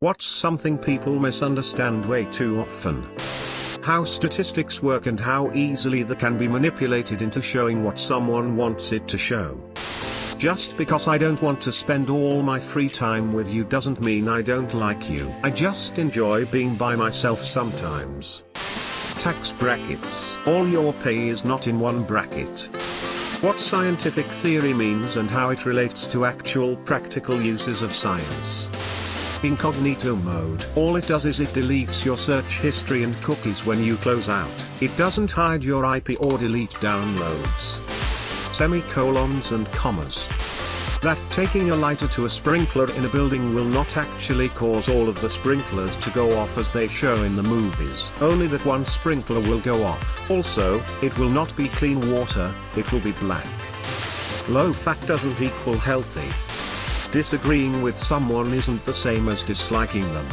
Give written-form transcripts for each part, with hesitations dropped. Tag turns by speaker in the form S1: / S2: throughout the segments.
S1: What's something people misunderstand way too often? How statistics work and how easily they can be manipulated into showing what someone wants it to show. Just because I don't want to spend all my free time with you doesn't mean I don't like you. I just enjoy being by myself sometimes. Tax brackets. All your pay is not in one bracket. What scientific theory means and how it relates to actual practical uses of science. Incognito mode. All it does is it deletes your search history and cookies when you close out. It doesn't hide your IP or delete downloads. Semicolons and commas. That taking a lighter to a sprinkler in a building will not actually cause all of the sprinklers to go off as they show in the movies. Only that one sprinkler will go off. Also, it will not be clean water, it will be black. Low fat doesn't equal healthy. Disagreeing with someone isn't the same as disliking them.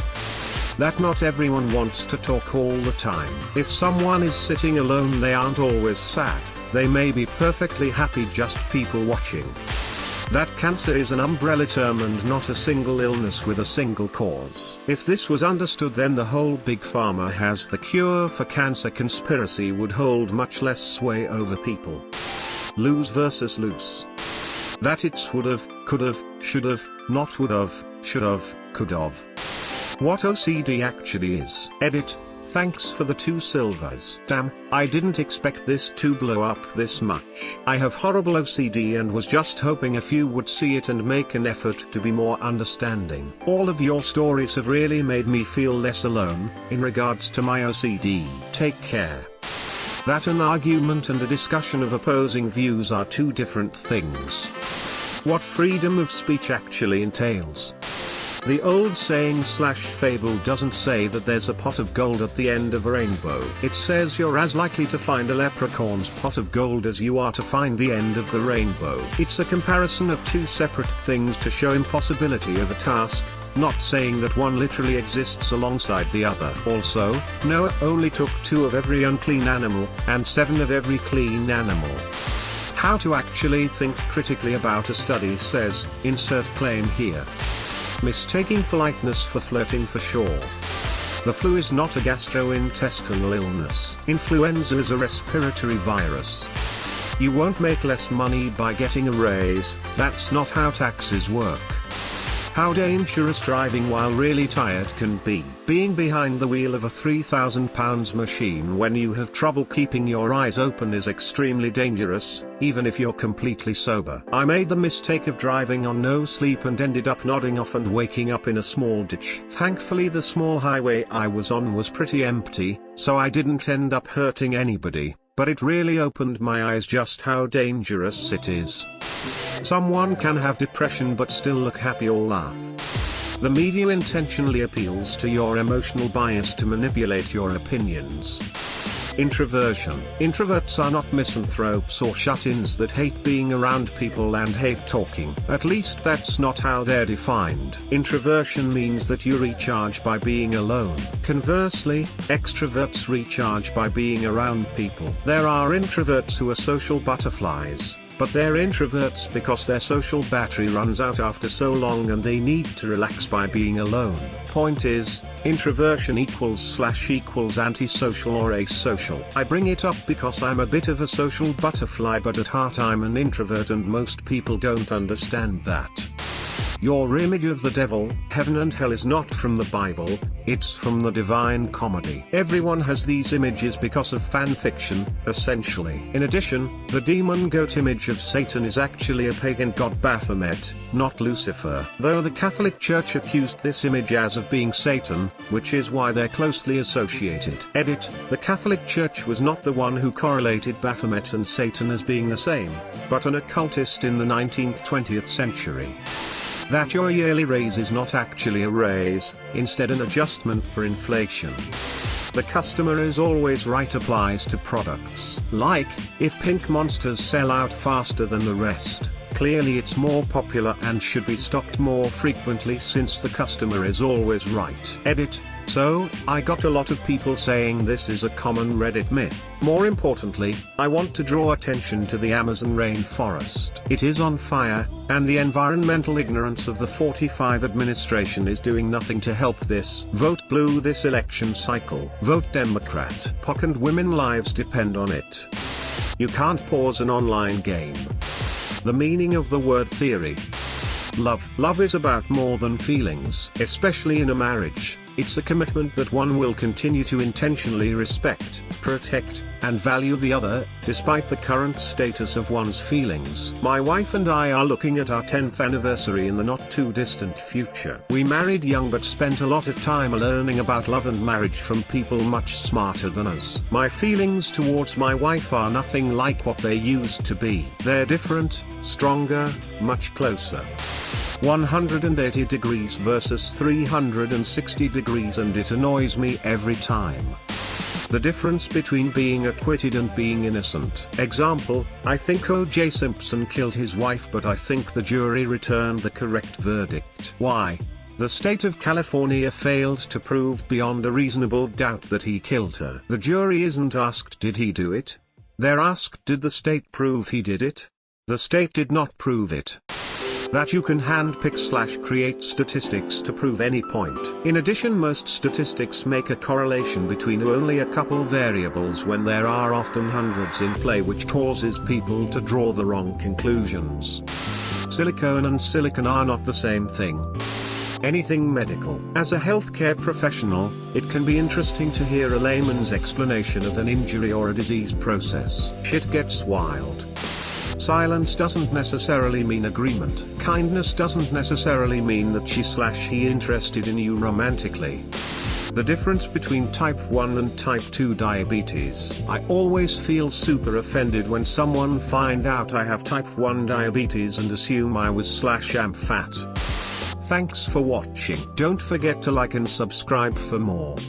S1: That not everyone wants to talk all the time. If someone is sitting alone, they aren't always sad. They may be perfectly happy, just people watching. That cancer is an umbrella term and not a single illness with a single cause. If this was understood, then the whole big pharma has the cure for cancer conspiracy would hold much less sway over people. Lose versus loose. That it's would've, could've, should've, not would've, should've, could've. What OCD actually is. Edit. Thanks for the 2 silvers. Damn, I didn't expect this to blow up this much. I have horrible OCD and was just hoping a few would see it and make an effort to be more understanding. All of your stories have really made me feel less alone, in regards to my OCD. Take care. That an argument and a discussion of opposing views are 2 different things. What freedom of speech actually entails. The old saying/fable doesn't say that there's a pot of gold at the end of a rainbow. It says you're as likely to find a leprechaun's pot of gold as you are to find the end of the rainbow. It's a comparison of 2 separate things to show impossibility of a task, not saying that one literally exists alongside the other. Also, Noah only took 2 of every unclean animal, and 7 of every clean animal. How to actually think critically about a study says, insert claim here. Mistaking politeness for flirting for sure. The flu is not a gastrointestinal illness. Influenza is a respiratory virus. You won't make less money by getting a raise, that's not how taxes work. How dangerous driving while really tired can be. Being behind the wheel of a 3,000 pounds machine when you have trouble keeping your eyes open is extremely dangerous, even if you're completely sober. I made the mistake of driving on no sleep and ended up nodding off and waking up in a small ditch. Thankfully the small highway I was on was pretty empty, so I didn't end up hurting anybody, but it really opened my eyes just how dangerous it is. Someone can have depression but still look happy or laugh. The media intentionally appeals to your emotional bias to manipulate your opinions. Introversion. Introverts are not misanthropes or shut-ins that hate being around people and hate talking. At least that's not how they're defined. Introversion means that you recharge by being alone. Conversely, extroverts recharge by being around people. There are introverts who are social butterflies, but they're introverts because their social battery runs out after so long and they need to relax by being alone. Point is, introversion equals antisocial or asocial. I bring it up because I'm a bit of a social butterfly, but at heart I'm an introvert and most people don't understand that. Your image of the devil, heaven and hell is not from the Bible, it's from the Divine Comedy. Everyone has these images because of fan fiction, essentially. In addition, the demon goat image of Satan is actually a pagan god Baphomet, not Lucifer. Though the Catholic Church accused this image as of being Satan, which is why they're closely associated. Edit, the Catholic Church was not the one who correlated Baphomet and Satan as being the same, but an occultist in the 19th-20th century. That your yearly raise is not actually a raise, instead an adjustment for inflation. The customer is always right applies to products. Like, if Pink Monsters sell out faster than the rest, clearly it's more popular and should be stocked more frequently since the customer is always right. Edit, So, I got a lot of people saying this is a common Reddit myth. More importantly, I want to draw attention to the Amazon rainforest. It is on fire, and the environmental ignorance of the 45 administration is doing nothing to help this. Vote blue this election cycle. Vote Democrat. POC and women lives depend on it. You can't pause an online game. The meaning of the word theory. Love is about more than feelings, especially in a marriage. It's a commitment that one will continue to intentionally respect, protect, and value the other, despite the current status of one's feelings. My wife and I are looking at our 10th anniversary in the not too distant future. We married young but spent a lot of time learning about love and marriage from people much smarter than us. My feelings towards my wife are nothing like what they used to be. They're different, stronger, much closer. 180 degrees versus 360 degrees, and it annoys me every time. The difference between being acquitted and being innocent. Example, I think O.J. Simpson killed his wife, but I think the jury returned the correct verdict. Why? The state of California failed to prove beyond a reasonable doubt that he killed her. The jury isn't asked did he do it? They're asked did the state prove he did it? The state did not prove it. That you can handpick/create statistics to prove any point. In addition, most statistics make a correlation between only a couple variables when there are often hundreds in play, which causes people to draw the wrong conclusions. Silicone and silicon are not the same thing. Anything medical. As a healthcare professional, it can be interesting to hear a layman's explanation of an injury or a disease process. Shit gets wild. Silence doesn't necessarily mean agreement. Kindness doesn't necessarily mean that she/he interested in you romantically. The difference between type 1 and type 2 diabetes. I always feel super offended when someone find out I have type 1 diabetes and assume I was/am fat. Thanks for watching. Don't forget to like and subscribe for more.